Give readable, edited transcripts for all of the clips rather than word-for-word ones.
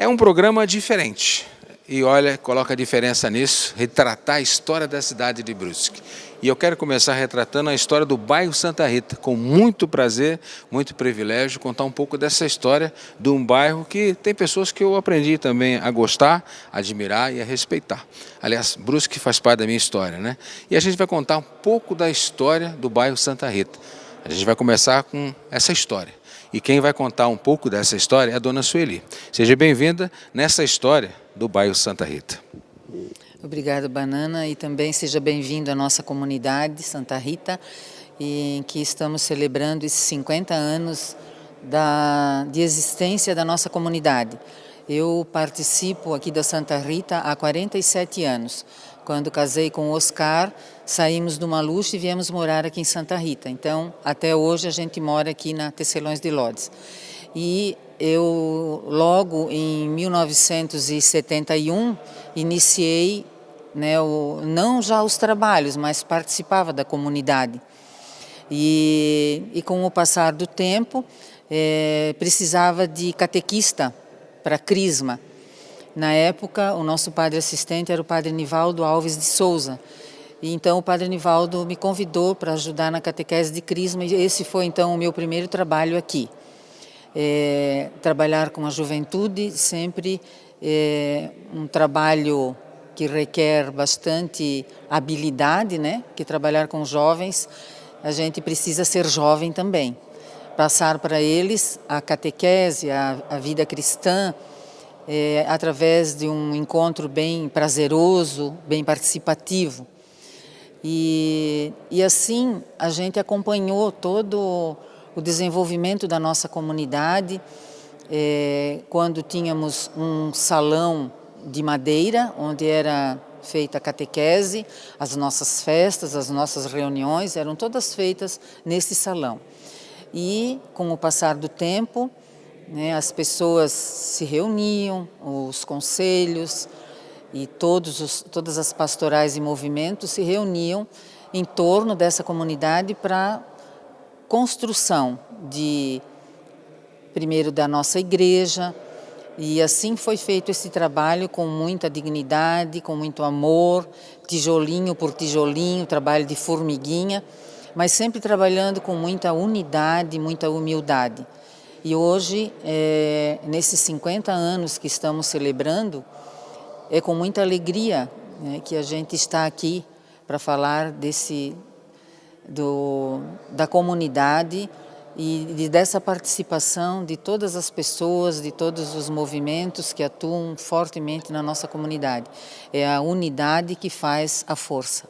um programa diferente. E olha, coloca a diferença nisso, retratar a história da cidade de Brusque. E eu quero começar retratando a história do bairro Santa Rita, com muito prazer, muito privilégio, contar um pouco dessa história de um bairro que tem pessoas que eu aprendi também a gostar, a admirar e a respeitar. Aliás, Brusque faz parte da minha história, né? E a gente vai contar um pouco da história do bairro Santa Rita. A gente vai começar com essa história. E quem vai contar um pouco dessa história é a dona Sueli. Seja bem-vinda nessa história do bairro Santa Rita. Obrigada, Banana, e também seja bem-vindo à nossa comunidade Santa Rita, em que estamos celebrando esses 50 anos de existência da nossa comunidade. Eu participo aqui da Santa Rita há 47 anos. Quando casei com o Oscar, saímos do Maluche e viemos morar aqui em Santa Rita. Então, até hoje a gente mora aqui na Tecelões de Lodz. E eu, logo em 1971, iniciei, né, não já os trabalhos, mas participava da comunidade. E com o passar do tempo, precisava de catequista para Crisma. Na época, o nosso padre assistente era o padre Nivaldo Alves de Souza. E então o padre Nivaldo me convidou para ajudar na catequese de Crisma, e esse foi então o meu primeiro trabalho aqui. Trabalhar com a juventude, sempre um trabalho que requer bastante habilidade, né? Que trabalhar com jovens, a gente precisa ser jovem também. Passar para eles a catequese, a vida cristã, através de um encontro bem prazeroso, bem participativo. E assim a gente acompanhou todo o desenvolvimento da nossa comunidade, quando tínhamos um salão de madeira, onde era feita a catequese, as nossas festas, as nossas reuniões, eram todas feitas nesse salão. E com o passar do tempo, né, as pessoas se reuniam, os conselhos e todas as pastorais e movimentos se reuniam em torno dessa comunidade para construção primeiro da nossa igreja, e assim foi feito esse trabalho com muita dignidade, com muito amor, tijolinho por tijolinho, trabalho de formiguinha, mas sempre trabalhando com muita unidade, muita humildade. E hoje, nesses 50 anos que estamos celebrando, é com muita alegria, né, que a gente está aqui para falar da comunidade e dessa participação de todas as pessoas, de todos os movimentos que atuam fortemente na nossa comunidade. É a unidade que faz a força.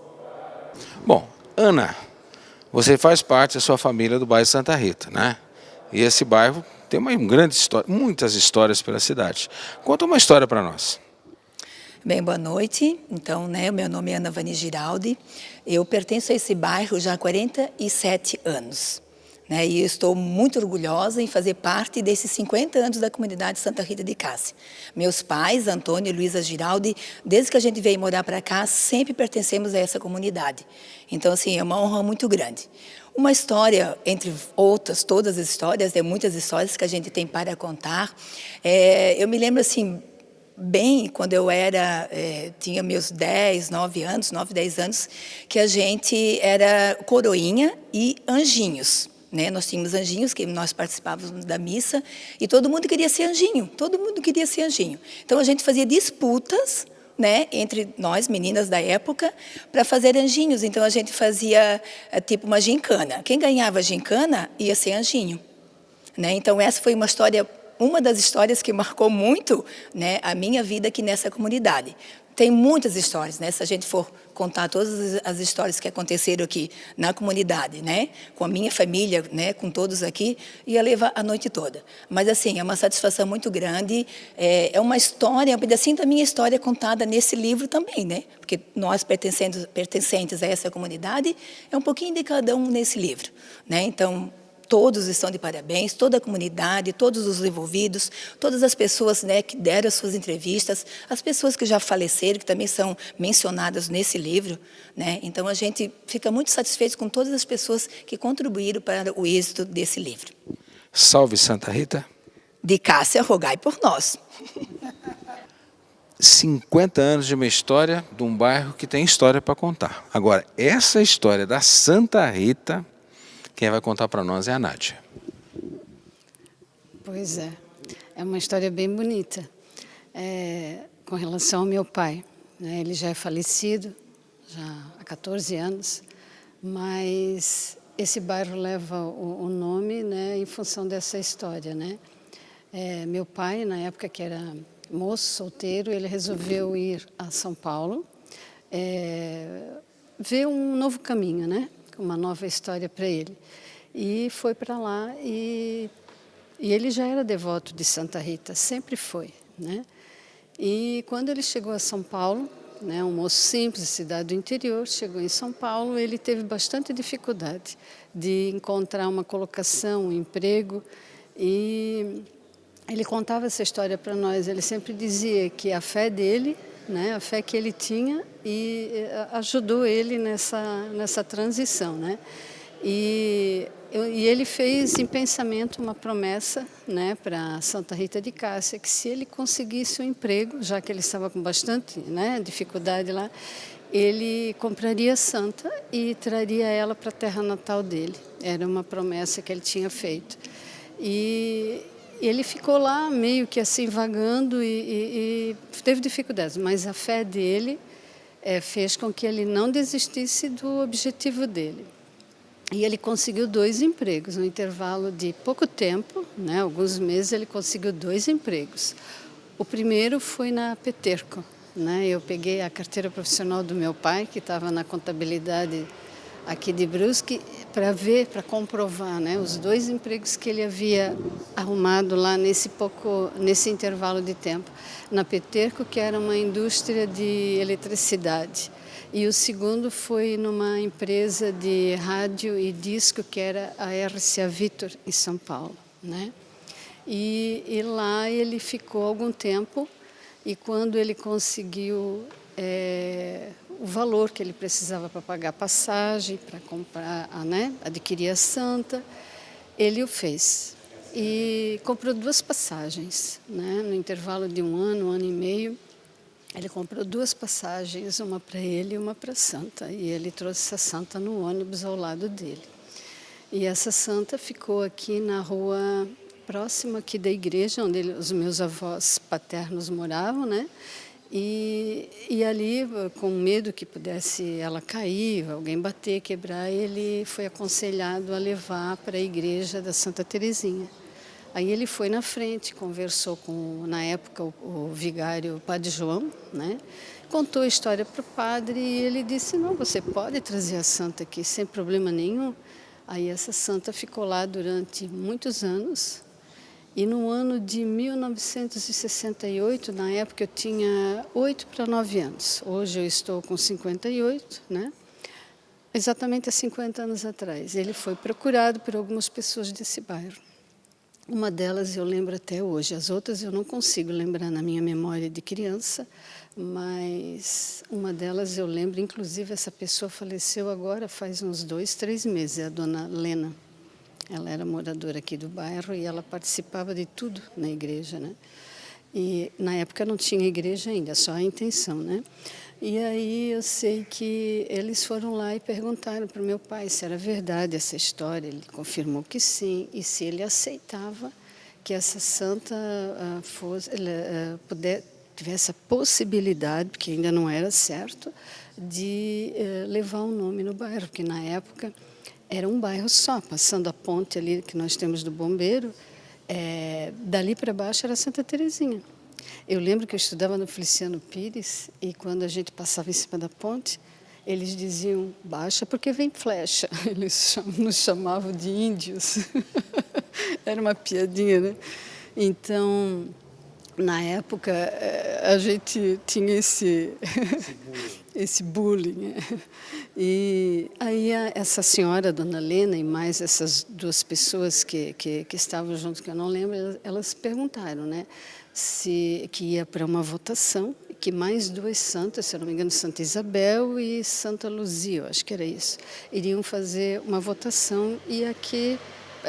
Bom, Ana, você faz parte da sua família do bairro Santa Rita, né? E esse bairro tem uma grande história, muitas histórias pela cidade. Conta uma história para nós. Bem, boa noite. Então, né, meu nome é Ana Vani Giraldi. Eu pertenço a esse bairro já há 47 anos. Né, e eu estou muito orgulhosa em fazer parte desses 50 anos da comunidade Santa Rita de Cássia. Meus pais, Antônio e Luísa Giraldi, desde que a gente veio morar para cá, sempre pertencemos a essa comunidade. Então, assim, é uma honra muito grande. Uma história, entre outras, todas as histórias, muitas histórias que a gente tem para contar. Eu me lembro, assim, bem, quando eu tinha meus 10 anos, que a gente era coroinha e anjinhos. Né? Nós tínhamos anjinhos, que nós participávamos da missa, e todo mundo queria ser anjinho, Então a gente fazia disputas, né, entre nós, meninas da época, para fazer anjinhos. Então a gente fazia tipo uma gincana. Quem ganhava a gincana ia ser anjinho. Né? Então essa foi uma das histórias que marcou muito, né, a minha vida aqui nessa comunidade. Tem muitas histórias, né? Se a gente for contar todas as histórias que aconteceram aqui na comunidade, né? Com a minha família, né? Com todos aqui, ia levar a noite toda. Mas, assim, é uma satisfação muito grande. É uma história, um pedacinho da minha história contada nesse livro também, né? Porque nós, pertencentes a essa comunidade, é um pouquinho de cada um nesse livro, né? Então, todos estão de parabéns, toda a comunidade, todos os envolvidos, todas as pessoas, né, que deram as suas entrevistas, as pessoas que já faleceram, que também são mencionadas nesse livro. Né? Então, a gente fica muito satisfeito com todas as pessoas que contribuíram para o êxito desse livro. Salve Santa Rita. De Cássia, rogai por nós. 50 anos de uma história de um bairro que tem história para contar. Agora, essa história da Santa Rita, quem vai contar para nós é a Nádia. Pois é uma história bem bonita. Com relação ao meu pai, né, ele já é falecido, já há 14 anos, mas esse bairro leva o nome, né, em função dessa história, né? Meu pai, na época que era moço, solteiro, ele resolveu ir a São Paulo, ver um novo caminho, né? Uma nova história para ele. E foi para lá e ele já era devoto de Santa Rita, sempre foi, né? E quando ele chegou a São Paulo, né, um moço simples, cidade do interior, chegou em São Paulo, ele teve bastante dificuldade de encontrar uma colocação, um emprego, e ele contava essa história para nós. Ele sempre dizia que a fé dele, né, a fé que ele tinha, ajudou ele nessa transição, né? E ele fez em pensamento uma promessa, né, para Santa Rita de Cássia, que se ele conseguisse um emprego, já que ele estava com bastante, né, dificuldade lá, ele compraria a santa e traria ela para a terra natal dele. Era uma promessa que ele tinha feito. E ele ficou lá meio que assim vagando e teve dificuldades, mas a fé dele fez com que ele não desistisse do objetivo dele. E ele conseguiu 2 empregos, no intervalo de pouco tempo, né, alguns meses, ele conseguiu 2 empregos. O primeiro foi na Peterco, né? Eu peguei a carteira profissional do meu pai, que estava na contabilidade aqui de Brusque, para comprovar, né, os 2 empregos que ele havia arrumado lá nesse intervalo de tempo. Na Peterco, que era uma indústria de eletricidade. E o segundo foi numa empresa de rádio e disco, que era a RCA Victor, em São Paulo, né? E lá ele ficou algum tempo, e quando ele conseguiu o valor que ele precisava para pagar a passagem, para comprar, né, adquirir a santa, ele o fez. E comprou 2 passagens, né, no intervalo de um ano e meio. Ele comprou 2 passagens, uma para ele e uma para a santa. E ele trouxe essa santa no ônibus ao lado dele. E essa santa ficou aqui na rua próxima aqui da igreja, onde os meus avós paternos moravam, né? E ali, com medo que pudesse ela cair, alguém bater, quebrar, ele foi aconselhado a levar para a igreja da Santa Terezinha. Aí ele foi na frente, conversou com, na época, o vigário, o Padre João, né? Contou a história para o padre e ele disse, não, você pode trazer a santa aqui sem problema nenhum. Aí essa santa ficou lá durante muitos anos. E no ano de 1968, na época eu tinha 8 para 9 anos. Hoje eu estou com 58, né? Exatamente há 50 anos atrás. Ele foi procurado por algumas pessoas desse bairro. Uma delas eu lembro até hoje, as outras eu não consigo lembrar na minha memória de criança, mas uma delas eu lembro, inclusive essa pessoa faleceu agora faz uns 2, 3 meses, é a dona Lena. Ela era moradora aqui do bairro e ela participava de tudo na igreja, né? E na época não tinha igreja ainda, só a intenção, né? E aí eu sei que eles foram lá e perguntaram para o meu pai se era verdade essa história. Ele confirmou que sim, e se ele aceitava que essa santa tivesse a possibilidade, porque ainda não era certo, de levar um nome no bairro, porque na época era um bairro só, passando a ponte ali que nós temos do Bombeiro, dali para baixo era Santa Terezinha. Eu lembro que eu estudava no Feliciano Pires e quando a gente passava em cima da ponte, eles diziam, baixa porque vem flecha. Eles nos chamavam de índios. Era uma piadinha, né? Então, na época, a gente tinha esse bullying. E aí essa senhora, Dona Lena, e mais essas 2 pessoas que estavam juntos, que eu não lembro, elas perguntaram, né? Que ia para uma votação, que mais 2 santas, se eu não me engano, Santa Isabel e Santa Luzia, eu acho que era isso, iriam fazer uma votação e aqui,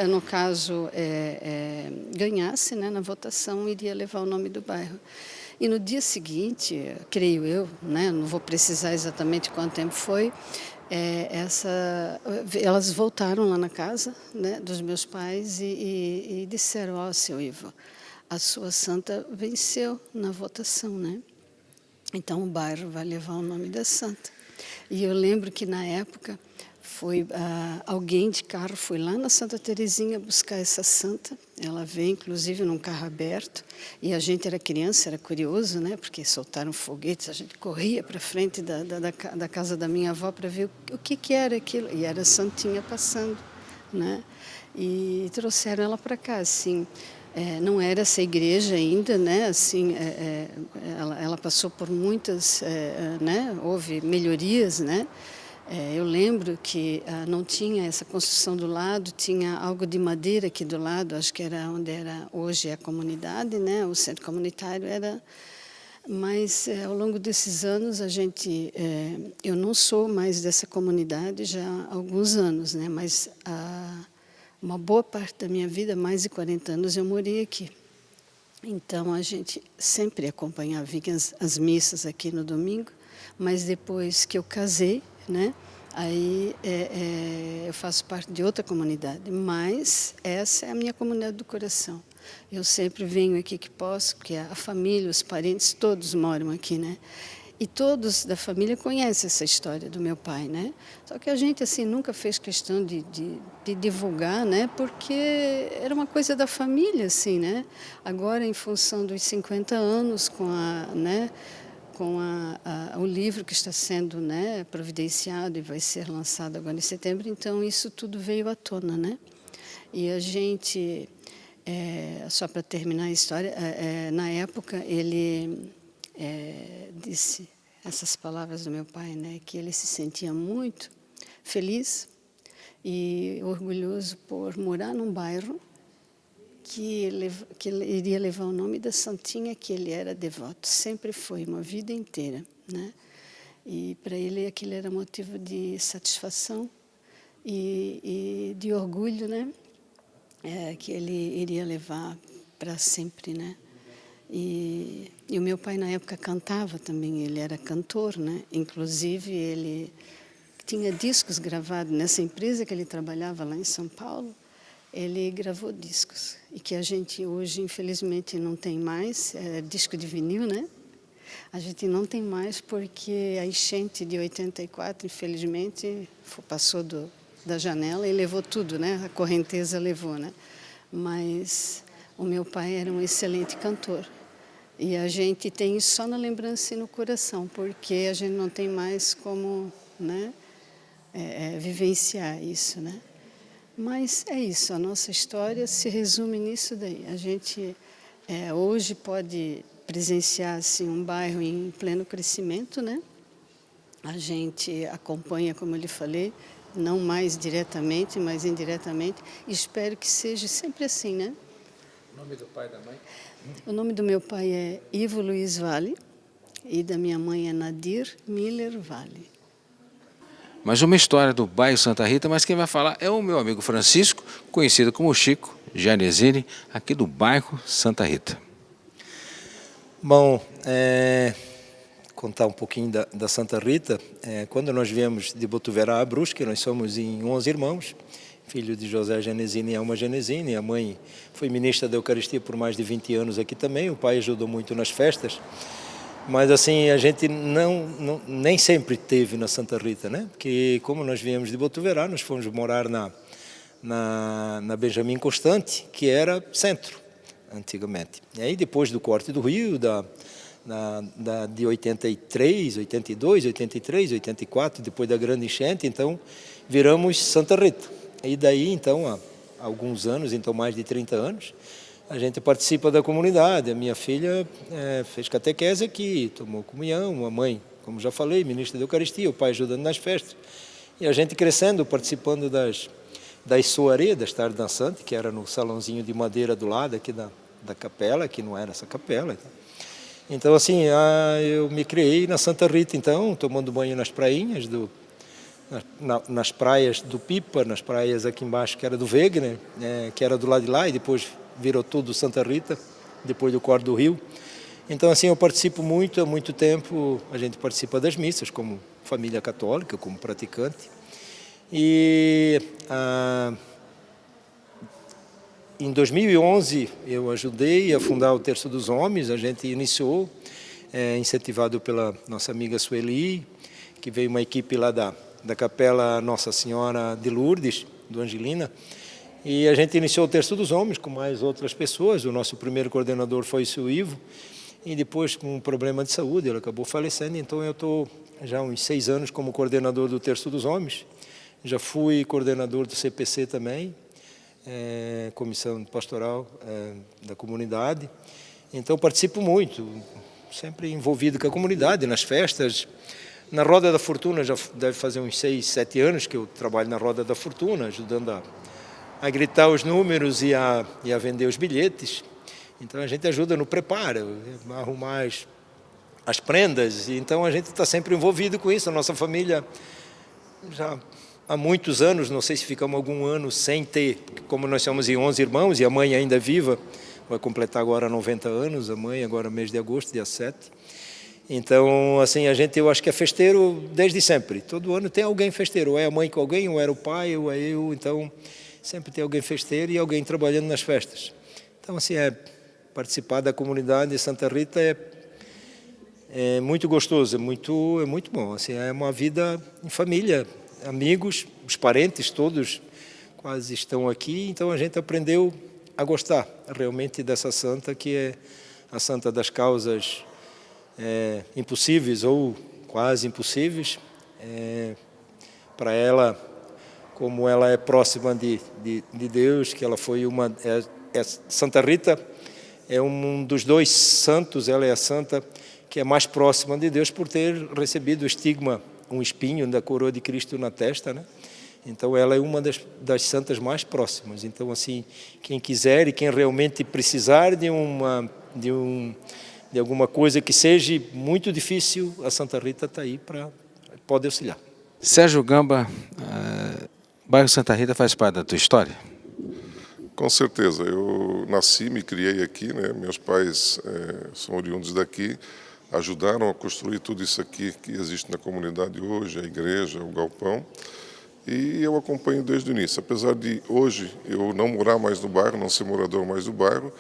no caso, ganhasse, né, na votação, iria levar o nome do bairro. E no dia seguinte, creio eu, né, não vou precisar exatamente quanto tempo foi, elas voltaram lá na casa, né, dos meus pais e disseram: ó, seu Ivo, a sua santa venceu na votação, né? Então o bairro vai levar o nome da santa. E eu lembro que na época foi alguém de carro foi lá na Santa Terezinha buscar essa santa. Ela veio, inclusive, num carro aberto. E a gente era criança, era curioso, né? Porque soltaram foguetes, a gente corria para frente da casa da minha avó para ver o que era aquilo. E era a santinha passando, né? E trouxeram ela para cá, assim. Não era essa igreja ainda, né? Assim, ela passou por muitas, né? Houve melhorias, né? Eu lembro que não tinha essa construção do lado, tinha algo de madeira aqui do lado, acho que era onde era hoje a comunidade, né? O centro comunitário era. Mas ao longo desses anos eu não sou mais dessa comunidade já há alguns anos, né? Mas uma boa parte da minha vida, mais de 40 anos, eu morei aqui. Então a gente sempre acompanhava, vinha as missas aqui no domingo, mas depois que eu casei, né? Aí eu faço parte de outra comunidade, mas essa é a minha comunidade do coração. Eu sempre venho aqui que posso, porque a família, os parentes, todos moram aqui, né? E todos da família conhecem essa história do meu pai, né? Só que a gente assim nunca fez questão de divulgar, né? Porque era uma coisa da família, assim, né? Agora, em função dos 50 anos, com o livro que está sendo, né, providenciado e vai ser lançado agora em setembro, então isso tudo veio à tona, né? E a gente, só para terminar a história, na época ele disse essas palavras do meu pai, né, que ele se sentia muito feliz e orgulhoso por morar num bairro que ele iria levar o nome da santinha que ele era devoto, sempre foi, uma vida inteira, né? E para ele aquilo era motivo de satisfação e de orgulho, né? Que ele iria levar para sempre, né? E o meu pai na época cantava também, ele era cantor, né? Inclusive ele tinha discos gravados nessa empresa que ele trabalhava lá em São Paulo. Ele gravou discos, e que a gente hoje, infelizmente, não tem mais, disco de vinil, né? A gente não tem mais porque a enchente de 84, infelizmente, passou da janela e levou tudo, né? A correnteza levou, né? Mas o meu pai era um excelente cantor. E a gente tem isso só na lembrança e no coração, porque a gente não tem mais como, né, vivenciar isso, né? Mas é isso, a nossa história se resume nisso daí. A gente hoje pode presenciar assim, um bairro em pleno crescimento, né? A gente acompanha, como eu lhe falei, não mais diretamente, mas indiretamente. Espero que seja sempre assim, né? O nome do pai e da mãe? O nome do meu pai é Ivo Luiz Vale e da minha mãe é Nadir Miller Vale. Mas uma história do bairro Santa Rita, mas quem vai falar é o meu amigo Francisco, conhecido como Chico Gianesini, aqui do bairro Santa Rita. Bom, contar um pouquinho da Santa Rita. Quando nós viemos de Botuverá a Brusque, nós somos em 11 irmãos, filho de José Gianesini e Alma Gianesini. A mãe foi ministra da Eucaristia por mais de 20 anos aqui também, o pai ajudou muito nas festas. Mas assim, a gente nem sempre teve na Santa Rita, né? Porque como nós viemos de Botuverá, nós fomos morar na Benjamin Constante, que era centro, antigamente. E aí depois do corte do rio, de 83, 82, 83, 84, depois da grande enchente, então viramos Santa Rita. E daí, então, há alguns anos, então mais de 30 anos, a gente participa da comunidade. A minha filha fez catequese aqui, tomou comunhão, a mãe, como já falei, ministra da Eucaristia, o pai ajudando nas festas. E a gente crescendo, participando das soirées, das tardes dançantes, que era no salãozinho de madeira do lado aqui da capela, que não era essa capela. Então, assim, eu me criei na Santa Rita, então, tomando banho nas prainhas, nas praias do Pipa, nas praias aqui embaixo, que era do Wegener, que era do lado de lá, e depois virou tudo Santa Rita, depois do corte do rio. Então, assim, eu participo muito, há muito tempo a gente participa das missas, como família católica, como praticante. E em 2011 eu ajudei a fundar o Terço dos Homens, a gente iniciou, incentivado pela nossa amiga Sueli, que veio uma equipe lá da Capela Nossa Senhora de Lourdes, do Angelina, e a gente iniciou o Terço dos Homens com mais outras pessoas. O nosso primeiro coordenador foi o seu Ivo, e depois, com um problema de saúde, ele acabou falecendo. Então eu estou já há uns 6 anos como coordenador do Terço dos Homens. Já fui coordenador do CPC também, Comissão Pastoral da Comunidade. Então participo muito, sempre envolvido com a comunidade, nas festas. Na Roda da Fortuna já deve fazer uns 6, 7 anos que eu trabalho na Roda da Fortuna, ajudando a gritar os números e a vender os bilhetes. Então a gente ajuda no preparo, a arrumar as prendas. Então a gente está sempre envolvido com isso. A nossa família já há muitos anos, não sei se ficamos algum ano sem ter, como nós somos em 11 irmãos e a mãe ainda é viva, vai completar agora 90 anos, a mãe agora mês de agosto, dia 7. Então, assim, eu acho que é festeiro desde sempre. Todo ano tem alguém festeiro, ou é a mãe com alguém, ou era o pai, ou é eu. Então, sempre tem alguém festeiro e alguém trabalhando nas festas. Então, assim, participar da comunidade de Santa Rita é muito gostoso, é muito bom. Assim, é uma vida em família, amigos, os parentes todos quase estão aqui. Então, a gente aprendeu a gostar realmente dessa santa, que é a santa das causas impossíveis ou quase impossíveis. Para ela, como ela é próxima de Deus, que ela foi Santa Rita é um dos 2 santos, ela é a santa que é mais próxima de Deus por ter recebido o estigma, um espinho da coroa de Cristo na testa, né? Então ela é uma das santas mais próximas. Então, assim, quem quiser e quem realmente precisar de alguma coisa que seja muito difícil, a Santa Rita está aí pode auxiliar. Sérgio Gamba, bairro Santa Rita faz parte da tua história? Com certeza, eu nasci, me criei aqui, né? Meus pais são oriundos daqui, ajudaram a construir tudo isso aqui que existe na comunidade hoje, a igreja, o galpão, e eu acompanho desde o início. Apesar de hoje eu não morar mais no bairro, não ser morador mais do bairro,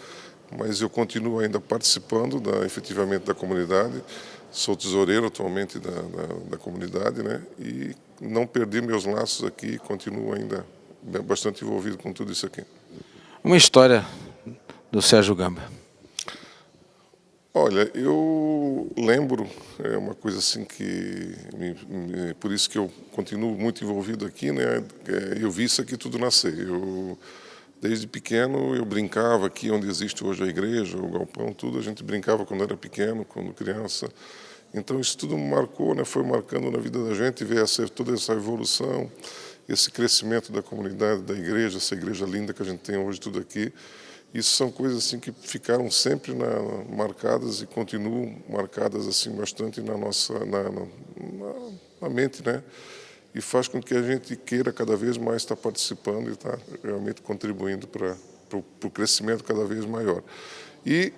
mas eu continuo ainda participando efetivamente da comunidade, sou tesoureiro atualmente da comunidade, né? E não perdi meus laços aqui, continuo ainda bastante envolvido com tudo isso aqui. Uma história do Sérgio Gamba. Olha, eu lembro, uma coisa assim por isso que eu continuo muito envolvido aqui, né? Eu vi isso aqui tudo nascer. Desde pequeno eu brincava aqui onde existe hoje a igreja, o galpão, tudo, a gente brincava quando era pequeno, quando criança. Então isso tudo marcou, né? Foi marcando na vida da gente, ver toda essa evolução, esse crescimento da comunidade, da igreja, essa igreja linda que a gente tem hoje, tudo aqui. Isso são coisas assim que ficaram sempre marcadas e continuam marcadas assim bastante na mente, né? E faz com que a gente queira cada vez mais estar participando e estar realmente contribuindo para o crescimento cada vez maior. E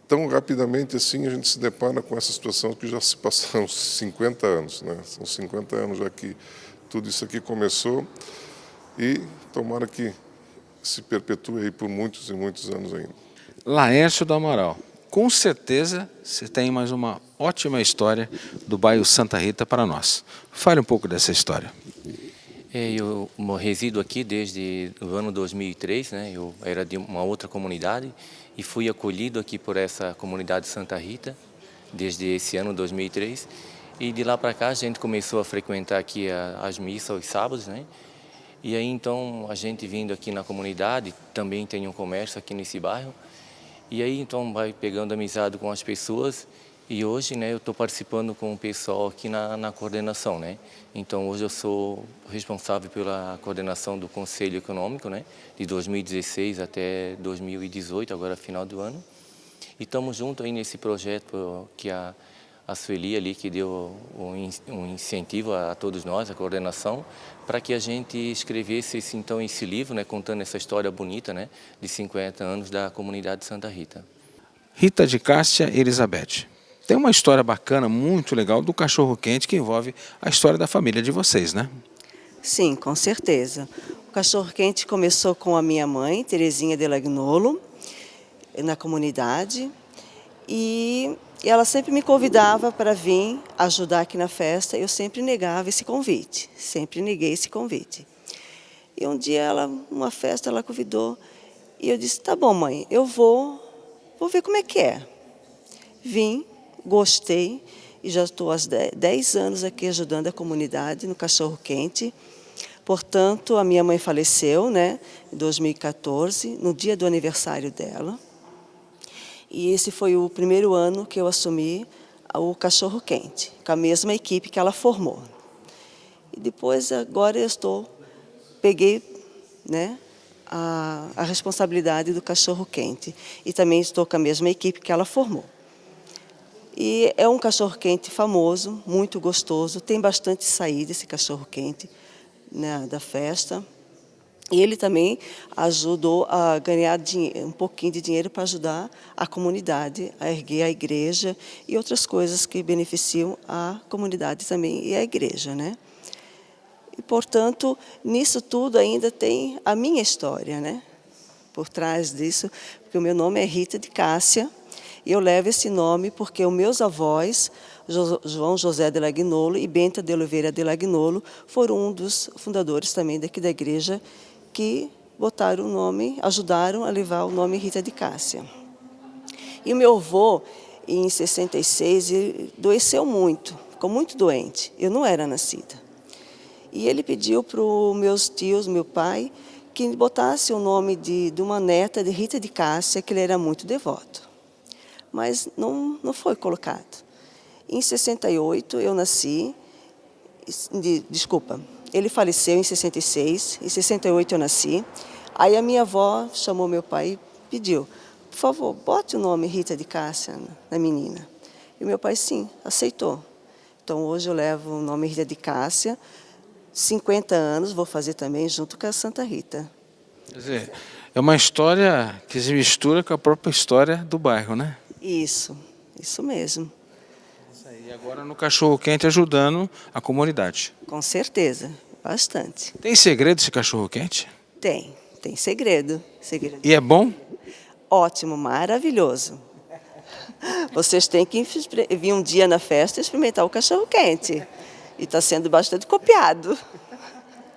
tão rapidamente assim a gente se depara com essa situação que já se passaram 50 anos, né? São 50 anos já que tudo isso aqui começou e tomara que se perpetue aí por muitos e muitos anos ainda. Laércio do Amaral, com certeza você tem mais uma ótima história do bairro Santa Rita para nós. Fale um pouco dessa história. Eu resido aqui desde o ano 2003, né? Eu era de uma outra comunidade e fui acolhido aqui por essa comunidade Santa Rita desde esse ano 2003. E de lá para cá a gente começou a frequentar aqui as missas aos sábados, né? E aí então a gente vindo aqui na comunidade, também tem um comércio aqui nesse bairro, e aí então vai pegando amizade com as pessoas, e hoje, né, eu estou participando com o pessoal aqui na coordenação, né? Então hoje eu sou responsável pela coordenação do Conselho Econômico, né, de 2016 até 2018, agora final do ano, e estamos juntos aí nesse projeto que a Sueli ali que deu um incentivo a todos nós, a coordenação, para que a gente escrevesse esse livro, né, contando essa história bonita, né, de 50 anos da comunidade Santa Rita. Rita de Cássia e Elizabeth. Tem uma história bacana, muito legal, do cachorro-quente que envolve a história da família de vocês, né? Sim, com certeza. O cachorro-quente começou com a minha mãe, Terezinha de Lagnolo, na comunidade, e ela sempre me convidava para vir ajudar aqui na festa. Eu sempre negava esse convite, sempre neguei esse convite. E um dia, numa festa, ela convidou, e eu disse, tá bom, mãe, eu vou ver como é que é. Vim, gostei, e já estou há 10 anos aqui ajudando a comunidade no cachorro-quente. Portanto, a minha mãe faleceu, né, em 2014, no dia do aniversário dela. E esse foi o primeiro ano que eu assumi o cachorro-quente, com a mesma equipe que ela formou. E depois, agora peguei, né, a responsabilidade do cachorro-quente. E também estou com a mesma equipe que ela formou. E é um cachorro-quente famoso, muito gostoso, tem bastante saída esse cachorro-quente, né, da festa. E ele também ajudou a ganhar um pouquinho de dinheiro para ajudar a comunidade a erguer a igreja e outras coisas que beneficiam a comunidade também e a igreja, né? E, portanto, nisso tudo ainda tem a minha história, né? Por trás disso, porque o meu nome é Rita de Cássia, e eu levo esse nome porque os meus avós, João José de Lagnolo e Benta de Oliveira de Lagnolo, foram um dos fundadores também daqui da igreja, que botaram o nome, ajudaram a levar o nome Rita de Cássia. E o meu avô, em 66, ele adoeceu muito, ficou muito doente. Eu não era nascida. E ele pediu para os meus tios, meu pai, que botasse o nome de uma neta de Rita de Cássia, que ele era muito devoto. Mas não foi colocado. Em 68 eu nasci, ele faleceu em 66, em 68 eu nasci. Aí a minha avó chamou meu pai e pediu, por favor, bote o nome Rita de Cássia na menina. E meu pai, sim, aceitou. Então hoje eu levo o nome Rita de Cássia, 50 anos, vou fazer também junto com a Santa Rita. Quer dizer, é uma história que se mistura com a própria história do bairro, né? Isso mesmo. E agora no cachorro-quente ajudando a comunidade. Com certeza, bastante. Tem segredo esse cachorro-quente? Tem segredo. E é bom? Ótimo, maravilhoso. Vocês têm que vir um dia na festa e experimentar o cachorro-quente. E está sendo bastante copiado.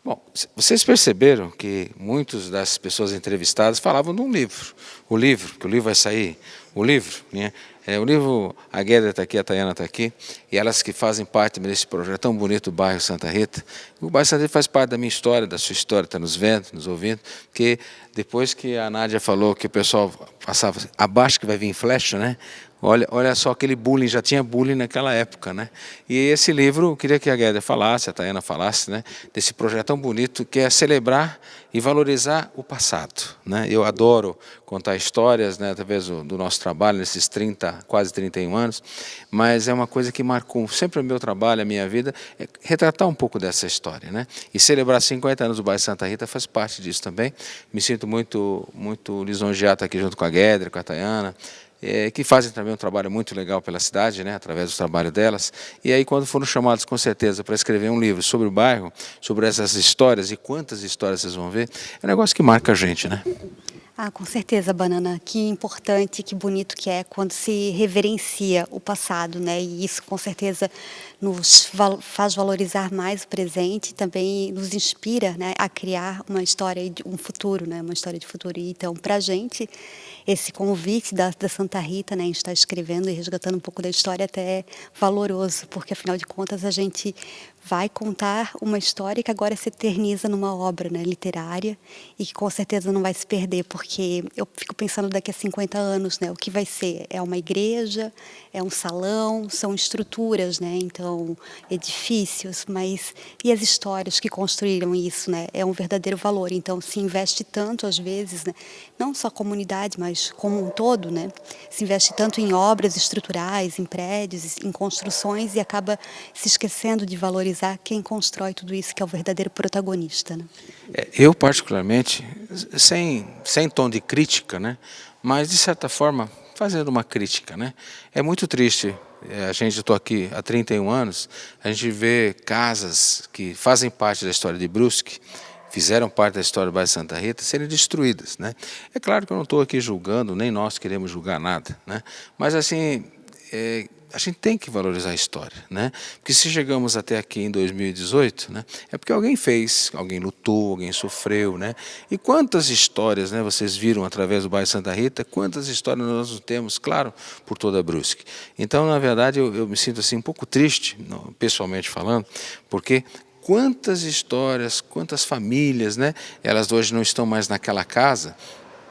Bom, vocês perceberam que muitas das pessoas entrevistadas falavam de um livro. O livro, que o livro vai sair, o livro, né? O livro, a Guédria está aqui, a Tayana está aqui, e elas que fazem parte desse projeto tão bonito, o bairro Santa Rita. O bairro Santa Rita faz parte da minha história, da sua história, está nos vendo, nos ouvindo, porque depois que a Nádia falou que o pessoal passava abaixo que vai vir flecha, né? Olha só, aquele bullying, já tinha bullying naquela época, né? E esse livro, eu queria que a Guédria falasse, a Tayana falasse, né? Desse projeto tão bonito que é celebrar e valorizar o passado, né? Eu adoro contar histórias, né? Através do nosso trabalho, nesses quase 31 anos, mas é uma coisa que marcou sempre o meu trabalho, a minha vida, é retratar um pouco dessa história, né? E celebrar 50 anos do bairro Santa Rita faz parte disso também. Me sinto muito lisonjeado estar aqui junto com a Guédria, com a Tayana, que fazem também um trabalho muito legal pela cidade, né, através do trabalho delas. E aí, quando foram chamados, com certeza, para escrever um livro sobre o bairro, sobre essas histórias, e quantas histórias vocês vão ver, é um negócio que marca a gente, né? Ah, com certeza, Banana. Que importante, que bonito que é quando se reverencia o passado, né? E isso, com certeza, nos faz valorizar mais o presente e também nos inspira, né, a criar uma história de um futuro, né? Uma história de futuro. E, então, para a gente, esse convite da Santa Rita, né, a gente está escrevendo e resgatando um pouco da história até é valoroso, porque, afinal de contas, a gente vai contar uma história que agora se eterniza numa obra, né, literária e que com certeza não vai se perder, porque eu fico pensando daqui a 50 anos, né, o que vai ser? É uma igreja, é um salão, são estruturas, né, então edifícios, mas e as histórias que construíram isso, né, é um verdadeiro valor, então se investe tanto às vezes, né, não só a comunidade, mas como um todo, né, se investe tanto em obras estruturais, em prédios, em construções e acaba se esquecendo de valorizar quem constrói tudo isso, que é o verdadeiro protagonista, né? Eu, particularmente, sem tom de crítica, né? Mas, de certa forma, fazendo uma crítica, né? É muito triste, a gente, estou aqui há 31 anos, a gente vê casas que fazem parte da história de Brusque, fizeram parte da história do bairro Santa Rita, serem destruídas, né? É claro que eu não estou aqui julgando, nem nós queremos julgar nada, né? Mas assim, a gente tem que valorizar a história, né? Porque se chegamos até aqui em 2018, né, é porque alguém fez, alguém lutou, alguém sofreu, né? E quantas histórias, né, vocês viram através do bairro Santa Rita, quantas histórias nós não temos, claro, por toda Brusque. Então, na verdade, eu me sinto assim um pouco triste, pessoalmente falando, porque quantas histórias, quantas famílias, né, elas hoje não estão mais naquela casa,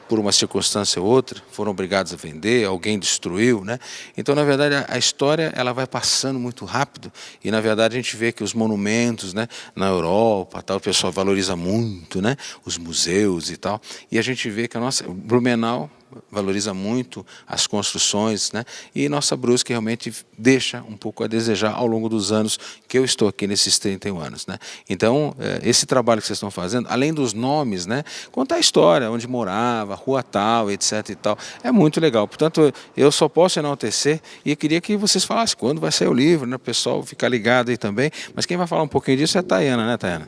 por uma circunstância ou outra, foram obrigados a vender, alguém destruiu, né? Então, na verdade, a história ela vai passando muito rápido e, na verdade, a gente vê que os monumentos, né, na Europa, tal, o pessoal valoriza muito, né, os museus e tal, e a gente vê que a nossa Blumenau valoriza muito as construções, né? E nossa Brusque realmente deixa um pouco a desejar ao longo dos anos que eu estou aqui nesses 31 anos, né? Então, esse trabalho que vocês estão fazendo, além dos nomes, né, contar a história, onde morava, rua tal, etc e tal, é muito legal. Portanto, eu só posso enaltecer e eu queria que vocês falassem quando vai sair o livro, né, o pessoal ficar ligado aí também, mas quem vai falar um pouquinho disso é a Tayana, né, Tayana?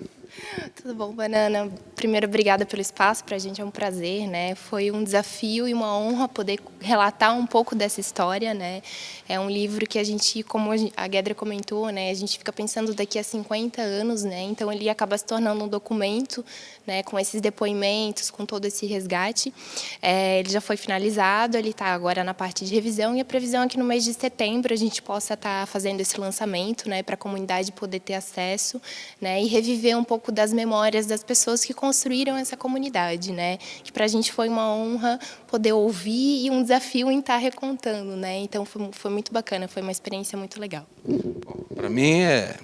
Tudo bom, Banana? Primeiro, obrigada pelo espaço, para a gente é um prazer, né? Foi um desafio e uma honra poder relatar um pouco dessa história, né? É um livro que a gente, como a Guedra comentou, né? A gente fica pensando daqui a 50 anos, né? Então, ele acaba se tornando um documento, né? Com esses depoimentos, com todo esse resgate. Ele já foi finalizado, ele está agora na parte de revisão e a previsão é que no mês de setembro a gente possa estar fazendo esse lançamento, né? Para a comunidade poder ter acesso, né? E reviver um pouco das memórias das pessoas que construíram essa comunidade, né? Que para a gente foi uma honra poder ouvir e um desafio em estar recontando, né? Então foi muito bacana, foi uma experiência muito legal. Para mim é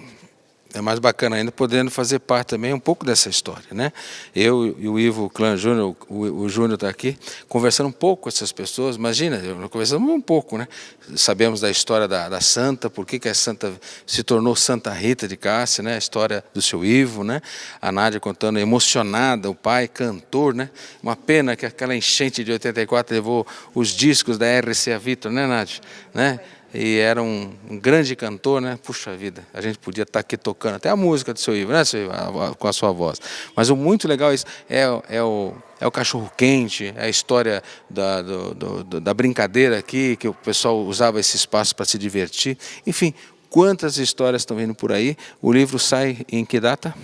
mais bacana ainda podendo fazer parte também um pouco dessa história, né? Eu e o Ivo Clã Júnior, o Júnior está aqui, conversando um pouco com essas pessoas, imagina, conversamos um pouco, né? Sabemos da história da Santa, por que a Santa se tornou Santa Rita de Cássia, né? A história do seu Ivo, né? A Nádia contando, emocionada, o pai, cantor, né? Uma pena que aquela enchente de 84 levou os discos da RCA Victor, né, Nádia? Né? E era um grande cantor, né? Puxa vida, a gente podia estar aqui tocando até a música do seu Ivo, né, seu Ivo? Com a sua voz. Mas o muito legal é o cachorro-quente, é a história da brincadeira aqui, que o pessoal usava esse espaço para se divertir. Enfim, quantas histórias estão vindo por aí. O livro sai em que data?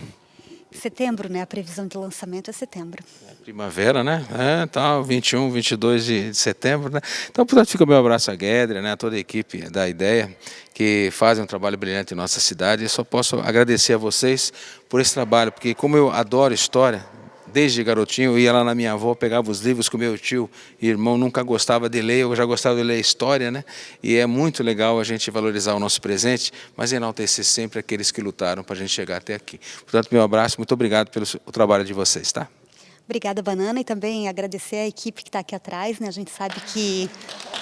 Setembro, né? A previsão de lançamento é setembro. Primavera, né? Tá, 21, 22 de setembro, né? Então, portanto, fica o meu abraço à Guedra, né? A toda a equipe da Ideia, que fazem um trabalho brilhante em nossa cidade. E só posso agradecer a vocês por esse trabalho, porque como eu adoro história, desde garotinho eu ia lá na minha avó, pegava os livros com meu tio e irmão, nunca gostava de ler, eu já gostava de ler história, né? E é muito legal a gente valorizar o nosso presente, mas enaltecer sempre aqueles que lutaram para a gente chegar até aqui. Portanto, meu abraço, muito obrigado pelo trabalho de vocês, tá? Obrigada, Banana, e também agradecer a equipe que está aqui atrás, né? A gente sabe que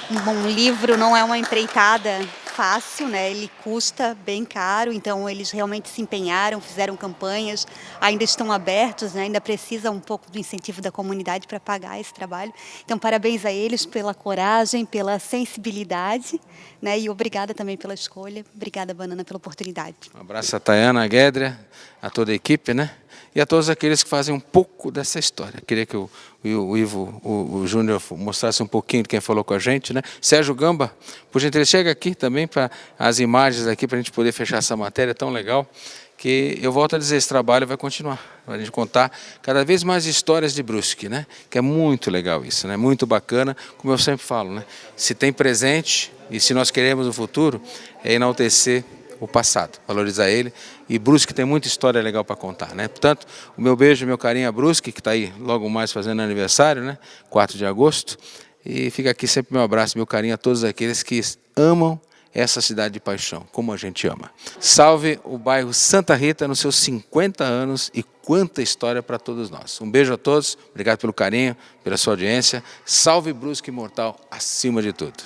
um bom livro não é uma empreitada fácil, né? Ele custa bem caro, então eles realmente se empenharam, fizeram campanhas, ainda estão abertos, né? Ainda precisa um pouco do incentivo da comunidade para pagar esse trabalho. Então, parabéns a eles pela coragem, pela sensibilidade, né? E obrigada também pela escolha. Obrigada, Banana, pela oportunidade. Um abraço a Tayana, a Guedra, a toda a equipe, né? E a todos aqueles que fazem um pouco dessa história. Queria que o Ivo, o Júnior mostrasse um pouquinho de quem falou com a gente, né? Sérgio Gamba, por gentileza, chega aqui também para as imagens aqui, para a gente poder fechar essa matéria tão legal, que eu volto a dizer, esse trabalho vai continuar, para a gente contar cada vez mais histórias de Brusque, né? Que é muito legal isso, né? Muito bacana, como eu sempre falo, né? Se tem presente e se nós queremos o futuro, é enaltecer o passado, valorizar ele, e Brusque tem muita história legal para contar, né? Portanto, o meu beijo, meu carinho a Brusque, que está aí logo mais fazendo aniversário, né? 4 de agosto, e fica aqui sempre meu abraço, meu carinho a todos aqueles que amam essa cidade de paixão, como a gente ama. Salve o bairro Santa Rita nos seus 50 anos e quanta história para todos nós. Um beijo a todos, obrigado pelo carinho, pela sua audiência. Salve Brusque Imortal acima de tudo.